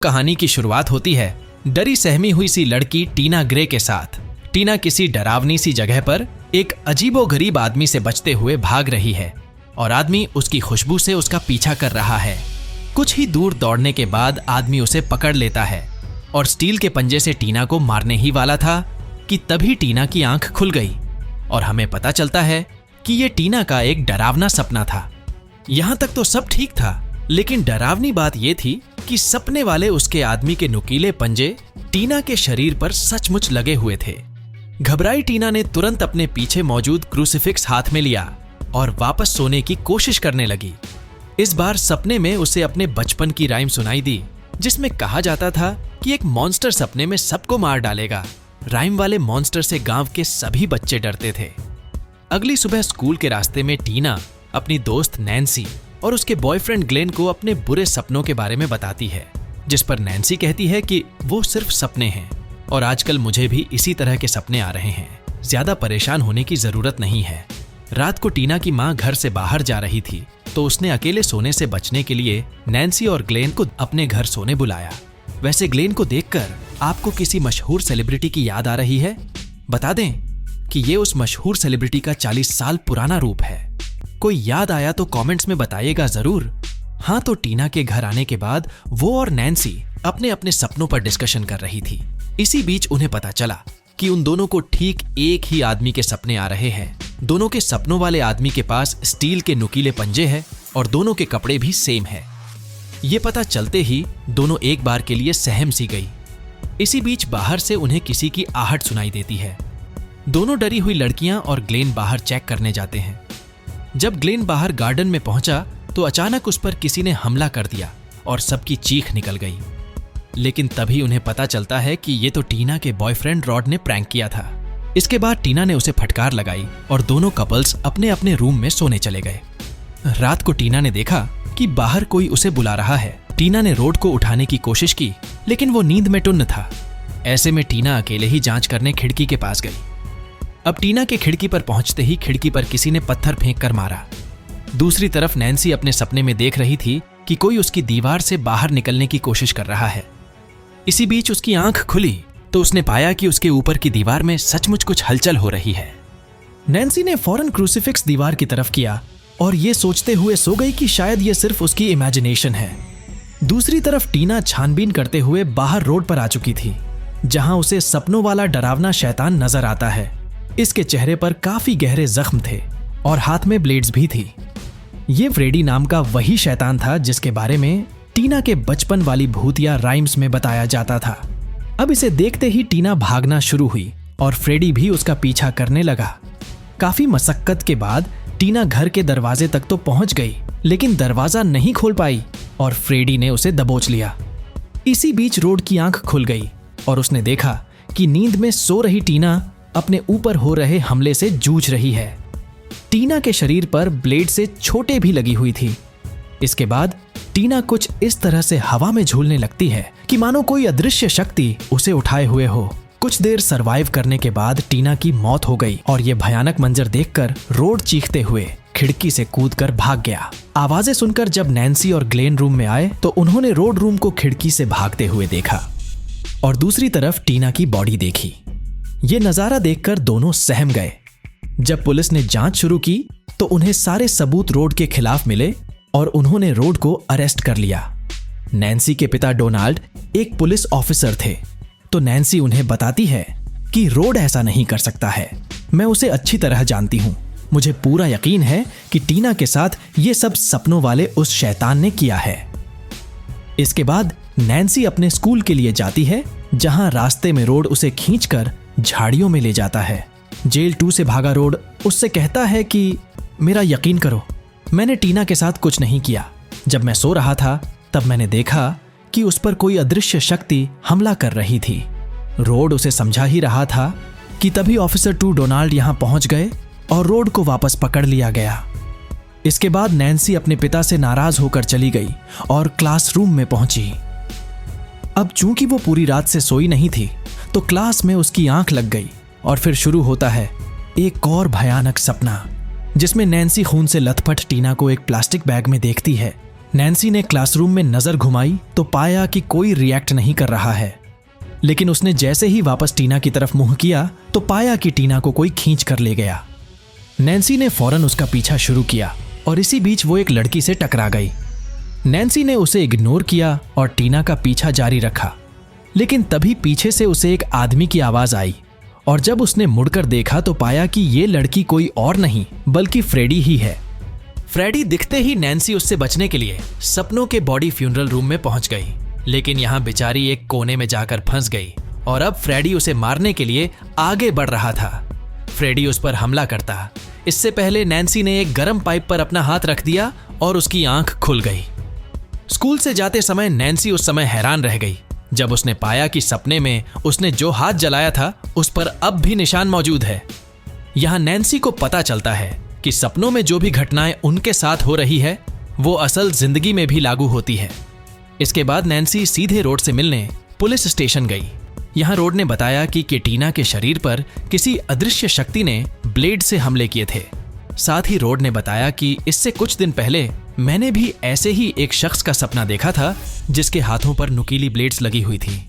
कहानी की शुरुआत होती है डरी सहमी हुई सी लड़की टीना ग्रे के साथ। टीना किसी डरावनी सी जगह पर एक अजीबोगरीब आदमी से बचते हुए भाग रही है और आदमी उसकी खुशबू से उसका पीछा कर रहा है। कुछ ही दूर दौड़ने के बाद आदमी उसे पकड़ लेता है और स्टील के पंजे से टीना को मारने ही वाला था कि तभी टीना की आंख खुल गई और हमें पता चलता है कि ये टीना का एक डरावना सपना था। यहां तक तो सब ठीक था, लेकिन डरावनी बात यह थी कि सपने वाले उसके आदमी के नुकीले पंजे टीना के शरीर पर सचमुच लगे हुए थे। घबराई टीना ने तुरंत अपने पीछे मौजूद क्रूसिफिक्स हाथ में लिया और वापस सोने की कोशिश करने लगी। इस बार सपने में उसे अपने बचपन की राइम सुनाई दी, जिसमें कहा जाता था कि एक मॉन्स्टर सपने में सबको मार डालेगा। राइम वाले मॉन्स्टर से गांव के सभी बच्चे डरते थे। अगली सुबह स्कूल के रास्ते में टीना अपनी दोस्त नैन्सी और उसके बॉयफ्रेंड ग्लेन को अपने बुरे सपनों के बारे में बताती है, जिस पर नैन्सी कहती है कि वो सिर्फ सपने हैं और आजकल मुझे भी इसी तरह के सपने आ रहे हैं, ज्यादा परेशान होने की जरूरत नहीं है। रात को टीना की माँ घर से बाहर जा रही थी, तो उसने अकेले सोने से बचने के लिए नैन्सी और ग्लेन को अपने घर सोने बुलाया। वैसे ग्लेन को देखकर आपको किसी मशहूर सेलिब्रिटी की याद आ रही है? बता दें कि ये उस मशहूर सेलिब्रिटी का 40 साल पुराना रूप है। कोई याद आया तो कमेंट्स में बताइएगा जरूर। हाँ, तो टीना के घर आने के बाद वो और नैन्सी अपने अपने सपनों पर डिस्कशन कर रही थी। इसी बीच उन्हें पता चला कि उन दोनों को ठीक एक ही आदमी के सपने आ रहे हैं। दोनों के सपनों वाले आदमी के पास स्टील के नुकीले पंजे हैं और दोनों के कपड़े भी सेम है। ये पता चलते ही दोनों एक बार के लिए सहम सी गई। इसी बीच बाहर से उन्हें किसी की आहट सुनाई देती है। दोनों डरी हुई लड़कियां और ग्लेन बाहर चेक करने जाते हैं। जब ग्लेन बाहर गार्डन में पहुंचा तो अचानक उस पर किसी ने हमला कर दिया और सबकी चीख निकल गई। लेकिन तभी उन्हें पता चलता है कि ये तो टीना के बॉयफ्रेंड रॉड ने प्रैंक किया था। इसके बाद टीना ने उसे फटकार लगाई और दोनों कपल्स अपने अपने रूम में सोने चले गए। रात को टीना ने देखा कि बाहर कोई उसे बुला रहा है। टीना ने रॉड को उठाने की कोशिश की, लेकिन वो नींद में टुन्न था। ऐसे में टीना अकेले ही जांच करने खिड़की के पास गई। अब टीना के खिड़की पर पहुंचते ही खिड़की पर किसी ने पत्थर फेंक कर मारा। दूसरी तरफ नैन्सी अपने सपने में देख रही थी कि कोई उसकी दीवार से बाहर निकलने की कोशिश कर रहा है। इसी बीच उसकी आंख खुली तो उसने पाया कि उसके ऊपर की दीवार में सचमुच कुछ हलचल हो रही है। नैन्सी ने फौरन क्रूसिफिक्स दीवार की तरफ किया और ये सोचते हुए सो गई कि शायद ये सिर्फ उसकी इमेजिनेशन है। दूसरी तरफ टीना छानबीन करते हुए बाहर रोड पर आ चुकी थी, जहां उसे सपनों वाला डरावना शैतान नजर आता है। इसके चेहरे पर काफी गहरे जख्म थे और हाथ में ब्लेड्स भी थी। ये फ्रेडी नाम का वही शैतान था जिसके बारे में टीना के बचपन वाली भूतिया राइम्स में बताया जाता था। अब इसे देखते ही टीना भागना शुरू हुई और फ्रेडी भी उसका पीछा करने लगा। काफी मशक्कत के बाद टीना घर के दरवाजे तक तो पहुंच गई, लेकिन दरवाजा नहीं खोल पाई और फ्रेडी ने उसे दबोच लिया। इसी बीच रोड की आंख खुल गई और उसने देखा कि नींद में सो रही टीना अपने ऊपर हो रहे हमले से जूझ रही है। टीना के शरीर पर ब्लेड से छोटे भी लगी हुई थी। इसके बाद टीना कुछ इस तरह से हवा में झूलने लगती है कि मानो कोई अदृश्य शक्ति उसे उठाए हुए हो। कुछ देर सरवाइव करने के बाद टीना की मौत हो गई और ये भयानक मंजर देखकर रोड चीखते हुए खिड़की से कूदकर भाग गया। आवाजें सुनकर जब नैन्सी और ग्लेन रूम में आए तो उन्होंने रोड रूम को खिड़की से भागते हुए देखा और दूसरी तरफ टीना की बॉडी देखी। ये नजारा देखकर दोनों सहम गए। जब पुलिस ने जांच शुरू की तो उन्हें सारे सबूत रोड के खिलाफ मिले और उन्होंने रोड को अरेस्ट कर लिया। नैन्सी के पिता डोनाल्ड एक पुलिस ऑफिसर थे, तो नैन्सी उन्हें बताती है कि रोड ऐसा नहीं कर सकता है। मैं उसे अच्छी तरह जानती हूँ। मुझे पूरा यकीन है कि टीना के साथ ये सब सपनों वाले उस शैतान ने किया है। इसके बाद नैन्सी अपने स्कूल के लिए जाती है, जहां रास्ते में रोड उसे खींचकर झाड़ियों में ले जाता है। जेल 2 से भागा रोड उससे कहता है कि मेरा यकीन करो, मैंने टीना के साथ कुछ नहीं किया। जब मैं सो रहा था तब मैंने देखा कि उस पर कोई अदृश्य शक्ति हमला कर रही थी। रोड उसे समझा ही रहा था कि तभी ऑफिसर 2 डोनाल्ड यहां पहुंच गए और रोड को वापस पकड़ लिया गया। इसके बाद नैन्सी अपने पिता से नाराज होकर चली गई और क्लासरूम में पहुंची। अब चूंकि वो पूरी रात से सोई नहीं थी तो क्लास में उसकी आंख लग गई और फिर शुरू होता है एक और भयानक सपना, जिसमें नैन्सी खून से लथपथ टीना को एक प्लास्टिक बैग में देखती है नैन्सी ने क्लासरूम में नजर घुमाई तो पाया कि कोई रिएक्ट नहीं कर रहा है, लेकिन उसने जैसे ही वापस टीना की तरफ मुंह किया तो पाया कि टीना को कोई खींच कर ले गया। नैन्सी ने फौरन उसका पीछा शुरू किया और इसी बीच वो एक लड़की से टकरा गई। नैन्सी ने उसे इग्नोर किया और टीना का पीछा जारी रखा, लेकिन तभी पीछे से उसे एक आदमी की आवाज आई और जब उसने मुड़कर देखा तो पाया कि ये लड़की कोई और नहीं बल्कि फ्रेडी ही है। फ्रेडी दिखते ही नैन्सी उससे बचने के लिए सपनों के बॉडी फ्यूनरल रूम में पहुंच गई, लेकिन यहां बेचारी एक कोने में जाकर फंस गई और अब फ्रेडी उसे मारने के लिए आगे बढ़ रहा था। फ्रेडी उस पर हमला करता इससे पहले नैन्सी ने एक गर्म पाइप पर अपना हाथ रख दिया और उसकी आंख खुल गई। स्कूल से जाते समय नैन्सी उस समय हैरान रह गई जब उसने पाया कि सपने में उसने जो हाथ जलाया था उस पर अब भी निशान मौजूद है। यहां नैन्सी को पता चलता है कि सपनों में जो भी घटनाएं उनके साथ हो रही है वो असल जिंदगी में भी लागू होती है। इसके बाद नैन्सी सीधे रोड से मिलने पुलिस स्टेशन गई। यहां रोड ने बताया कि टीना के शरीर पर किसी अदृश्य शक्ति ने ब्लेड से हमले किए थे। साथ ही रोड ने बताया कि इससे कुछ दिन पहले मैंने भी ऐसे ही एक शख्स का सपना देखा था जिसके हाथों पर नुकीली ब्लेड्स लगी हुई थी।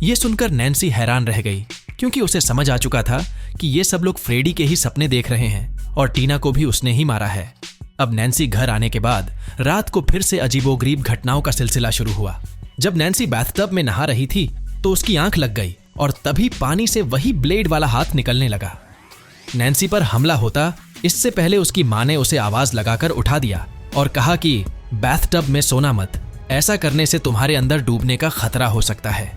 ये सुनकर नैन्सी हैरान रह गई क्योंकि उसे समझ आ चुका था कि ये सब लोग फ्रेडी के ही सपने देख रहे हैं और टीना को भी उसने ही मारा है। अब नैन्सी घर आने के बाद रात को फिर से अजीबोगरीब घटनाओं का सिलसिला शुरू हुआ। जब नैन्सी बाथटब में नहा रही थी तो उसकी आंख लग गई और तभी पानी से वही ब्लेड वाला हाथ निकलने लगा। नैन्सी पर हमला होता इससे पहले उसकी मां ने उसे आवाज लगाकर उठा दिया और कहा कि बाथटब में सोना मत, ऐसा करने से तुम्हारे अंदर डूबने का खतरा हो सकता है।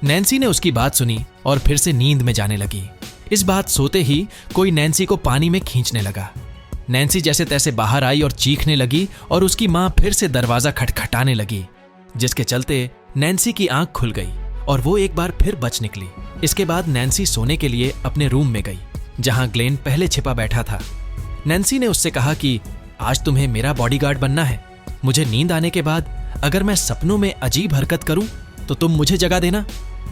नैन्सी ने उसकी बात सुनी और फिर से नींद में जाने लगी। इस बात सोते ही कोई नैन्सी को पानी में खींचने लगा। नैन्सी जैसे तैसे बाहर आई और चीखने लगी और उसकी मां फिर से दरवाजा खटखटाने लगी, जिसके चलते नैन्सी की आंख खुल गई और वो एक बार फिर बच निकली। इसके बाद नैन्सी सोने के लिए अपने रूम में गई जहां ग्लेन पहले छिपा बैठा था। नैन्सी ने उससे कहा कि आज तुम्हें मेरा बॉडीगार्ड बनना है। मुझे नींद आने के बाद अगर मैं सपनों में अजीब हरकत करूं तो तुम मुझे जगा देना।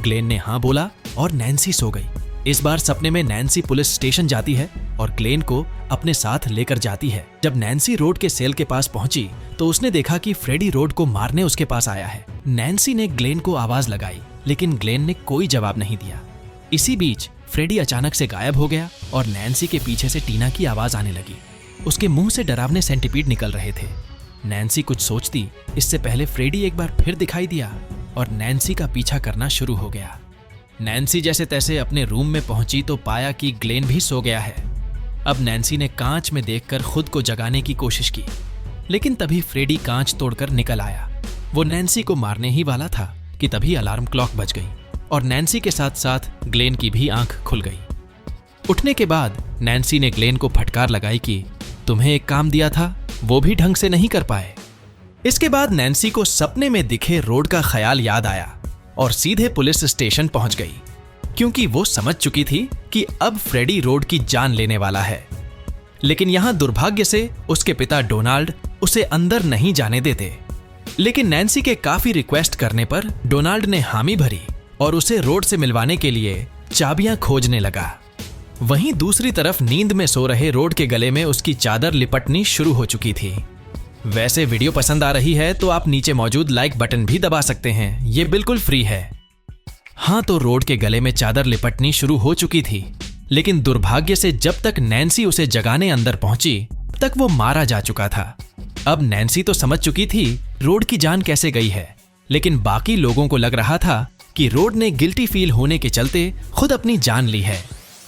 ग्लेन ने हाँ बोला और नैन्सी सो गई। इस बार सपने में नैन्सी पुलिस स्टेशन जाती है और ग्लेन को अपने साथ लेकर जाती है। जब नैन्सी रोड के सेल के पास पहुंची तो उसने देखा कि फ्रेडी रोड को मारने उसके पास आया है। नैन्सी ने ग्लेन को आवाज लगाई लेकिन ग्लेन ने कोई जवाब नहीं दिया। इसी बीच फ्रेडी अचानक से गायब हो गया और नैन्सी के पीछे से टीना की आवाज आने लगी। उसके मुंह से डरावने सेंटीपीड निकल रहे थे। नैन्सी कुछ सोचती इससे पहले फ्रेडी एक बार फिर दिखाई दिया और नैन्सी का पीछा करना शुरू हो गया। नैन्सी जैसे तैसे अपने रूम में पहुंची तो पाया कि ग्लेन भी सो गया है। अब नैन्सी ने कांच में देखकर खुद को जगाने की कोशिश की, लेकिन तभी फ्रेडी कांच तोड़कर निकल आया। वो नैन्सी को मारने ही वाला था कि तभी अलार्म क्लॉक बज गई और नैन्सी के साथ साथ ग्लेन की भी आंख खुल गई। उठने के बाद नैन्सी ने ग्लेन को फटकार लगाई कि तुम्हें एक काम दिया था वो भी ढंग से नहीं कर पाए। इसके बाद नैन्सी को सपने में दिखे रोड का ख्याल याद आया और सीधे पुलिस स्टेशन पहुंच गई, क्योंकि वो समझ चुकी थी कि अब फ्रेडी रोड की जान लेने वाला है। लेकिन यहां दुर्भाग्य से उसके पिता डोनाल्ड उसे अंदर नहीं जाने देते। लेकिन नैन्सी के काफी रिक्वेस्ट करने पर डोनाल्ड ने हामी भरी और उसे रोड से मिलवाने के लिए चाबियां खोजने लगा। वहीं दूसरी तरफ नींद में सो रहे रोड के गले में उसकी चादर लिपटनी शुरू हो चुकी थी। वैसे वीडियो पसंद आ रही है तो आप नीचे मौजूद लाइक बटन भी दबा सकते हैं, ये बिल्कुल फ्री है। हाँ, तो रोड के गले में चादर लिपटनी शुरू हो चुकी थी, लेकिन दुर्भाग्य से जब तक नैन्सी उसे जगाने अंदर पहुंची तक वो मारा जा चुका था। अब नैन्सी तो समझ चुकी थी रोड की जान कैसे गई है, लेकिन बाकी लोगों को लग रहा था कि रोड ने गिल्टी फील होने के चलते खुद अपनी जान ली है।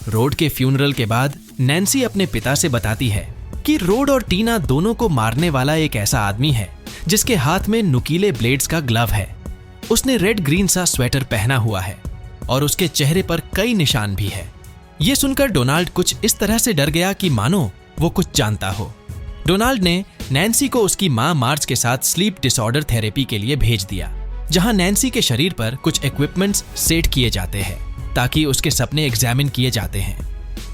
रोड के फ्यूनरल के बाद नैन्सी अपने पिता से बताती है कि रोड और टीना दोनों को मारने वाला एक ऐसा आदमी है जिसके हाथ में नुकीले ब्लेड्स का ग्लव है। उसने रेड ग्रीन सा स्वेटर पहना हुआ है और उसके चेहरे पर कई निशान भी है। ये सुनकर डोनाल्ड कुछ इस तरह से डर गया कि मानो वो कुछ जानता हो। डोनाल्ड ने नैन्सी को उसकी मां मार्ज के साथ स्लीप डिसऑर्डर थेरेपी के लिए भेज दिया, जहां नैन्सी के शरीर पर कुछ इक्विपमेंट्स सेट किए जाते हैं ताकि उसके सपने एग्जामिन किए जाते हैं।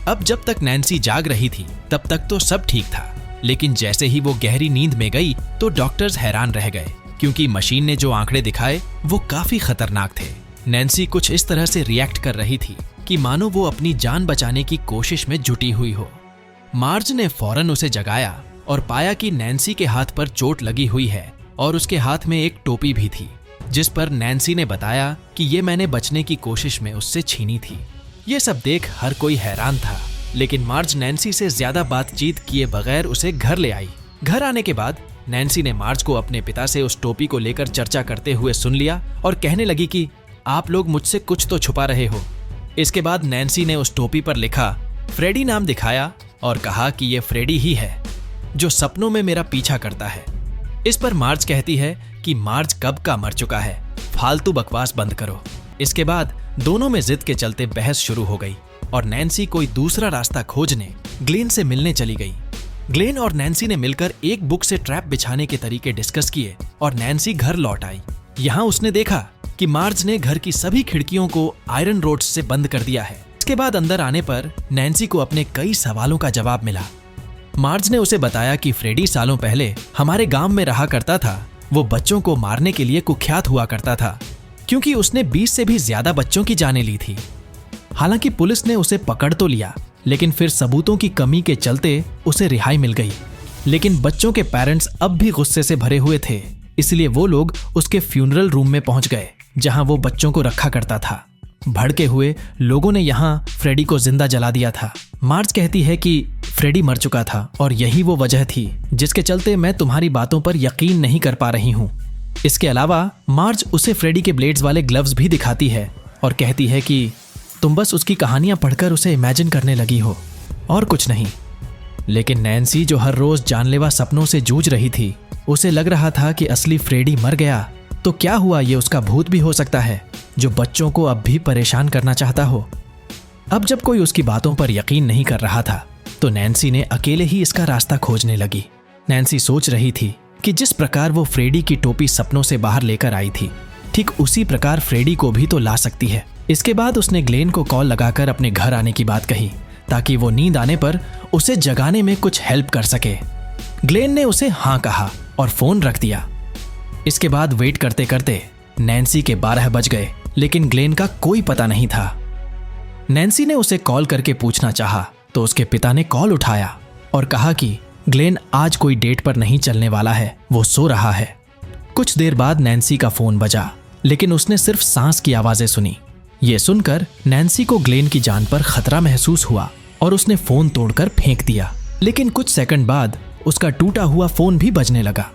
अब जब तक नैन्सी जाग रही थी तब तक तो सब ठीक था, लेकिन जैसे ही वो गहरी नींद में गई तो डॉक्टर्स हैरान रह गए, क्योंकि मशीन ने जो आंकड़े दिखाए वो काफी खतरनाक थे। नैन्सी कुछ इस तरह से रिएक्ट कर रही थी कि मानो वो अपनी जान बचाने की कोशिश में जुटी हुई हो। मार्ज ने फौरन उसे जगाया और पाया कि नैन्सी के हाथ पर चोट लगी हुई है और उसके हाथ में एक टोपी भी थी, जिस पर नैन्सी ने बताया कि ये मैंने बचने की कोशिश में उससे छीनी थी। ये सब देख हर कोई हैरान था, लेकिन मार्ज नैन्सी से ज्यादा बातचीत किए बगैर उसे घर ले आई। घर आने के बाद नैन्सी ने मार्ज को अपने पिता से उस टोपी को लेकर चर्चा करते हुए सुन लिया और कहने लगी कि आप लोग मुझसे कुछ तो छुपा रहे हो। इसके बाद नैन्सी ने उस टोपी पर लिखा फ्रेडी नाम दिखाया और कहा कि ये फ्रेडी ही है जो सपनों में मेरा पीछा करता है। इस पर मार्ज कहती है कि मार्ज कब का मर चुका है, फालतू बकवास बंद करो। इसके बाद दोनों में जिद के चलते बहस शुरू हो गई और नैन्सी कोई दूसरा रास्ता खोजने ग्लेन से मिलने चली गई। ग्लेन और नैन्सी ने मिलकर एक बुक से ट्रैप बिछाने के तरीके डिस्कस किए और नैन्सी घर लौट आई। यहाँ उसने देखा कि मार्ज ने घर की सभी खिड़कियों को आयरन रोड्स से बंद कर दिया है। इसके बाद अंदर आने पर नैन्सी को अपने कई सवालों का जवाब मिला। मार्ज ने उसे बताया कि फ्रेडी सालों पहले हमारे गांव में रहा करता था। वो बच्चों को मारने के लिए कुख्यात हुआ करता था, क्योंकि उसने 20 से भी ज्यादा बच्चों की जानें ली थी। हालांकि पुलिस ने उसे पकड़ तो लिया, लेकिन फिर सबूतों की कमी के चलते उसे रिहाई मिल गई। लेकिन बच्चों के पेरेंट्स अब भी गुस्से से भरे हुए थे, इसलिए वो लोग उसके फ्यूनरल रूम में पहुंच गए जहां वो बच्चों को रखा करता था। भड़के हुए लोगों ने यहां फ्रेडी को जिंदा जला दिया था। मार्ज कहती है कि फ्रेडी मर चुका था और यही वो वजह थी जिसके चलते मैं तुम्हारी बातों पर यकीन नहीं कर पा रही हूँ। इसके अलावा मार्ज उसे फ्रेडी के ब्लेड्स वाले ग्लव्स भी दिखाती है और कहती है कि तुम बस उसकी कहानियां पढ़कर उसे इमेजिन करने लगी हो और कुछ नहीं। लेकिन नैन्सी, जो हर रोज जानलेवा सपनों से जूझ रही थी, उसे लग रहा था कि असली फ्रेडी मर गया तो क्या हुआ, ये उसका भूत भी हो सकता है जो बच्चों को अब भी परेशान करना चाहता हो। अब जब कोई उसकी बातों पर यकीन नहीं कर रहा था तो नैन्सी ने अकेले ही इसका रास्ता खोजने लगी। नैन्सी सोच रही थी कि जिस प्रकार वो फ्रेडी की टोपी सपनों से बाहर लेकर आई थी, ठीक उसी प्रकार फ्रेडी को भी तो ला सकती है। इसके बाद उसने ग्लेन को कॉल लगाकर अपने घर आने की बात कही ताकि वो नींद आने पर उसे जगाने में कुछ हेल्प कर सके। ग्लेन ने उसे हाँ कहा और फोन रख दिया। इसके बाद वेट करते करते नैन्सी के 12 बज गए, लेकिन ग्लेन का कोई पता नहीं था। नैन्सी ने उसे कॉल करके पूछना चाहा तो उसके पिता ने कॉल उठाया और कहा कि ग्लेन आज कोई डेट पर नहीं चलने वाला है, वो सो रहा है। कुछ देर बाद नैन्सी का फोन बजा, लेकिन उसने सिर्फ सांस की आवाजें सुनी। ये सुनकर नैन्सी को ग्लेन की जान पर खतरा महसूस हुआ और उसने फोन तोड़कर फेंक दिया। लेकिन कुछ सेकंड बाद उसका टूटा हुआ फोन भी बजने लगा।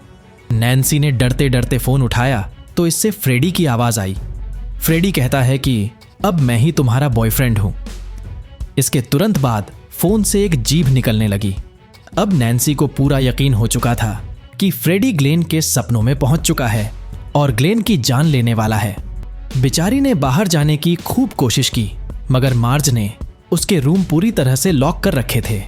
नैन्सी ने डरते डरते फोन उठाया तो इससे फ्रेडी की आवाज आई। फ्रेडी कहता है कि अब मैं ही तुम्हारा बॉयफ्रेंड हूं। इसके तुरंत बाद फोन से एक जीभ निकलने लगी। अब नैन्सी को पूरा यकीन हो चुका था कि फ्रेडी ग्लेन के सपनों में पहुंच चुका है और ग्लेन की जान लेने वाला है। बेचारी ने बाहर जाने की खूब कोशिश की, मगर मार्ज ने उसके रूम पूरी तरह से लॉक कर रखे थे।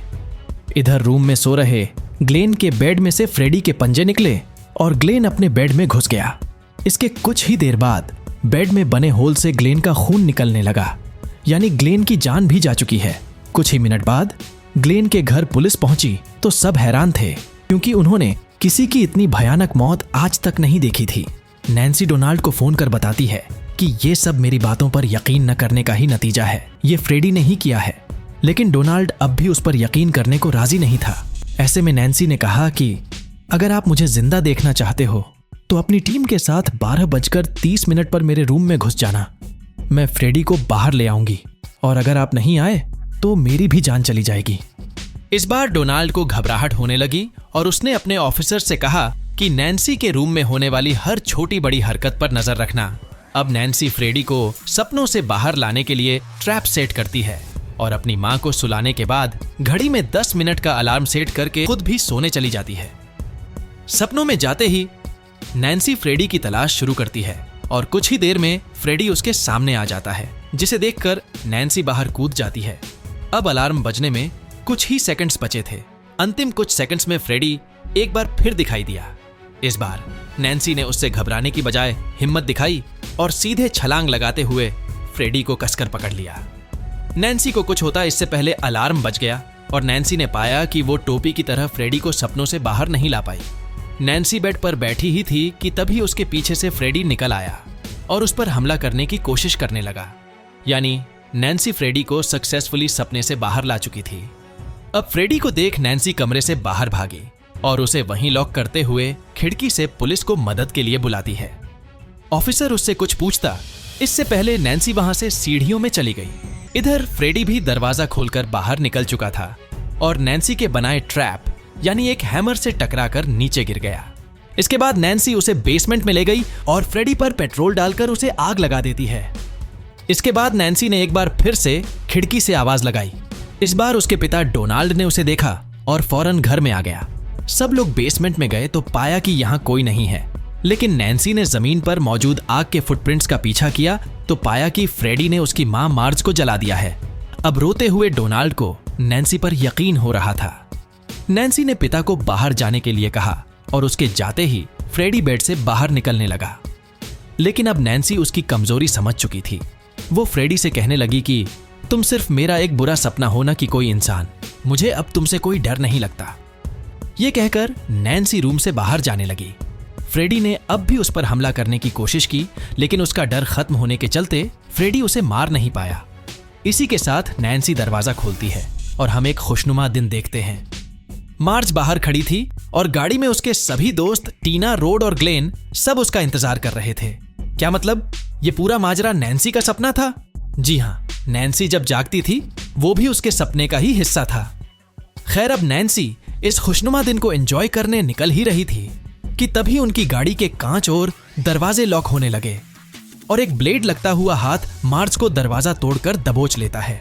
इधर रूम में सो रहे ग्लेन के बेड में से फ्रेडी के पंजे निकले और ग्लेन अपने बेड में घुस गया। इसके कुछ ही देर बाद बेड में बने होल से ग्लेन का खून निकलने लगा, यानी ग्लेन की जान भी जा चुकी है। कुछ ही मिनट बाद ग्लेन के घर पुलिस पहुंची तो सब हैरान थे, क्योंकि उन्होंने किसी की इतनी भयानक मौत आज तक नहीं देखी थी। नैन्सी डोनाल्ड को फोन कर बताती है कि ये सब मेरी बातों पर यकीन न करने का ही नतीजा है, ये फ्रेडी ने ही किया है। लेकिन डोनाल्ड अब भी उस पर यकीन करने को राजी नहीं था। ऐसे में नैन्सी ने कहा कि अगर आप मुझे जिंदा देखना चाहते हो तो अपनी टीम के साथ 12:30 पर मेरे रूम में घुस जाना। मैं फ्रेडी को बाहर ले आऊंगी और अगर आप नहीं आए तो मेरी भी जान चली जाएगी। इस बार डोनाल्ड को घबराहट होने लगी और उसने अपने ऑफिसर से कहा कि नैन्सी के रूम में होने वाली हर छोटी बड़ी हरकत पर नजर रखना। अब नैन्सी फ्रेडी को सपनों से बाहर लाने के लिए ट्रैप सेट करती है और अपनी मां को सुलाने के बाद घड़ी में 10 मिनट का अलार्म सेट करके खुद भी सोने चली जाती है। सपनों में जाते ही नैन्सी फ्रेडी की तलाश शुरू करती है और कुछ ही देर में फ्रेडी उसके सामने आ जाता है, जिसे देखकर नैन्सी बाहर कूद जाती है। अब अलार्म बजने में कुछ ही सेकंड्स बचे थे। अंतिम कुछ सेकंड्स में फ्रेडी एक बार फिर दिखाई दिया। इस बार नैन्सी ने उससे घबराने की बजाय हिम्मत दिखाई और सीधे छलांग लगाते हुए फ्रेडी को कसकर पकड़ लिया। नैन्सी को कुछ होता इससे पहले अलार्म बज गया और नैन्सी ने पाया कि वो टोपी की तरह फ्रेडी को सपनों से बाहर नहीं ला पाई। नैन्सी बेड पर बैठी ही थी कि तभी उसके पीछे से फ्रेडी निकल आया और उस पर हमला करने की कोशिश करने लगा। यानी नैन्सी फ्रेडी को सक्सेसफुली सपने से बाहर ला चुकी थी। अब फ्रेडी को देख नैन्सी कमरे से बाहर भागी, और उसे वहीं लॉक करते हुए खिड़की से पुलिस को मदद के लिए बुलाती है। ऑफिसर उससे कुछ पूछता इससे पहले नैन्सी वहां से सीढ़ियों में चली गई। इधर फ्रेडी भी दरवाजा खोलकर बाहर निकल चुका था और नैन्सी के बनाए ट्रैप यानी एक हैमर से टकराकर नीचे गिर गया। इसके बाद नैन्सी उसे बेसमेंट में ले गई और फ्रेडी पर पेट्रोल डालकर उसे आग लगा देती है। इसके बाद नैन्सी ने एक बार फिर से खिड़की से आवाज लगाई। इस बार उसके पिता डोनाल्ड ने उसे देखा और फौरन घर में आ गया। सब लोग बेसमेंट में गए तो पाया कि यहाँ कोई नहीं है, लेकिन नैन्सी ने जमीन पर मौजूद आग के फुटप्रिंट्स का पीछा किया तो पाया कि फ्रेडी ने उसकी मां मार्ज को जला दिया है। अब रोते हुए डोनाल्ड को नैन्सी पर यकीन हो रहा था। नैन्सी ने पिता को बाहर जाने के लिए कहा और उसके जाते ही फ्रेडी बेड से बाहर निकलने लगा। लेकिन अब नैन्सी उसकी कमजोरी समझ चुकी थी। वो फ्रेडी से कहने लगी कि तुम सिर्फ मेरा एक बुरा सपना हो ना कि कोई इंसान, मुझे अब तुमसे कोई डर नहीं लगता। ये कहकर नैन्सी रूम से बाहर जाने लगी। फ्रेडी ने अब भी उस पर हमला करने की कोशिश की, लेकिन उसका डर खत्म होने के चलते फ्रेडी उसे मार नहीं पाया। इसी के साथ नैन्सी दरवाजा खोलती है और हम एक खुशनुमा दिन देखते हैं। मार्ज बाहर खड़ी थी और गाड़ी में उसके सभी दोस्त टीना, रोड और ग्लेन सब उसका इंतजार कर रहे थे। क्या मतलब ये पूरा माजरा नैन्सी का सपना था? जी हाँ, नैन्सी जब जागती थी वो भी उसके सपने का ही हिस्सा था। खैर, अब नैन्सी इस खुशनुमा दिन को एंजॉय करने निकल ही रही थी कि तभी उनकी गाड़ी के कांच और दरवाजे लॉक होने लगे और एक ब्लेड लगता हुआ हाथ मार्ज को दरवाजा तोड़कर दबोच लेता है।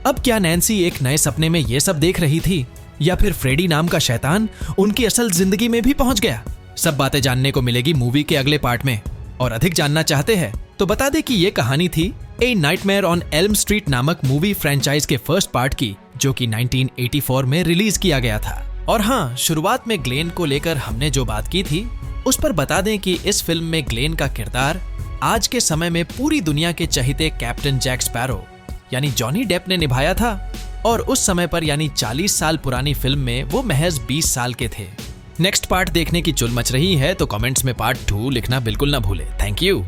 अब क्या नैन्सी एक नए सपने में ये सब देख रही थी या फिर फ्रेडी नाम का शैतान उनकी असल जिंदगी में भी पहुंच गया? सब बातें जानने को मिलेगी मूवी के अगले पार्ट में। और अधिक जानना चाहते हैं तो बता दें कि ये कहानी थी ए नाइटमेयर ऑन एल्म स्ट्रीट नामक मूवी फ्रेंचाइज के फर्स्ट पार्ट की, जो कि 1984 में रिलीज किया गया था। और हाँ, शुरुआत में ग्लेन को लेकर हमने जो बात की थी उस पर बता दें कि इस फिल्म में ग्लेन का किरदार आज के समय में पूरी दुनिया के चहेते कैप्टन जैक स्पैरो यानी जॉनी डेप ने निभाया था और उस समय पर यानी 40 साल पुरानी फिल्म में वो महज 20 साल के थे। नेक्स्ट पार्ट देखने की चुल मच रही है तो कमेंट्स में पार्ट 2 लिखना बिल्कुल ना भूले। Thank you.